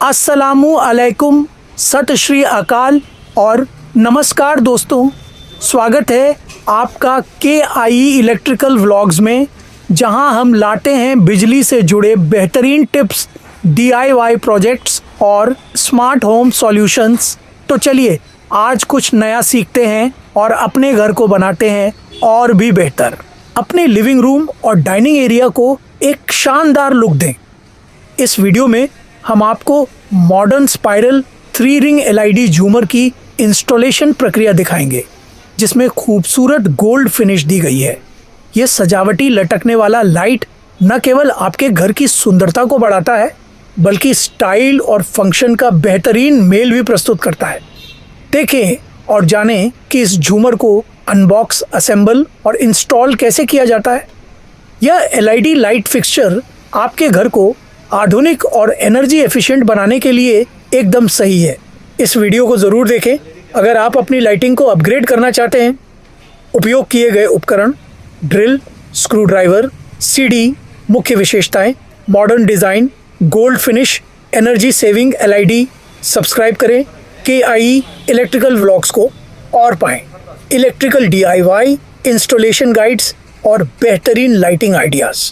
अस्सलामु अलैकुम, सत श्री अकाल और नमस्कार दोस्तों। स्वागत है आपका KI इलेक्ट्रिकल व्लॉग्स में, जहां हम लाते हैं बिजली से जुड़े बेहतरीन टिप्स, DIY प्रोजेक्ट्स और स्मार्ट होम सॉल्यूशंस। तो चलिए आज कुछ नया सीखते हैं और अपने घर को बनाते हैं और भी बेहतर। अपने लिविंग रूम और डाइनिंग एरिया को एक शानदार लुक दें। इस वीडियो में हम आपको मॉडर्न स्पाइरल 3 रिंग LED झूमर की इंस्टॉलेशन प्रक्रिया दिखाएंगे, जिसमें खूबसूरत गोल्ड फिनिश दी गई है। ये सजावटी लटकने वाला लाइट न केवल आपके घर की सुंदरता को बढ़ाता है, बल्कि स्टाइल और फंक्शन का बेहतरीन मेल भी प्रस्तुत करता है। देखें और जानें कि इस झूमर को अनबॉक्स, असेंबल और इंस्टॉल कैसे किया जाता है। यह LED लाइट फिक्सचर आपके घर को आधुनिक और एनर्जी एफिशिएंट बनाने के लिए एकदम सही है। इस वीडियो को ज़रूर देखें अगर आप अपनी लाइटिंग को अपग्रेड करना चाहते हैं। उपयोग किए गए उपकरण: ड्रिल, स्क्रू ड्राइवर, CD। मुख्य विशेषताएं: modern design, gold finish, energy saving LED। Subscribe करें KI इलेक्ट्रिकल व्लॉग्स को और पाएं इलेक्ट्रिकल DIY, इंस्टॉलेशन गाइड्स और बेहतरीन लाइटिंग आइडियाज़।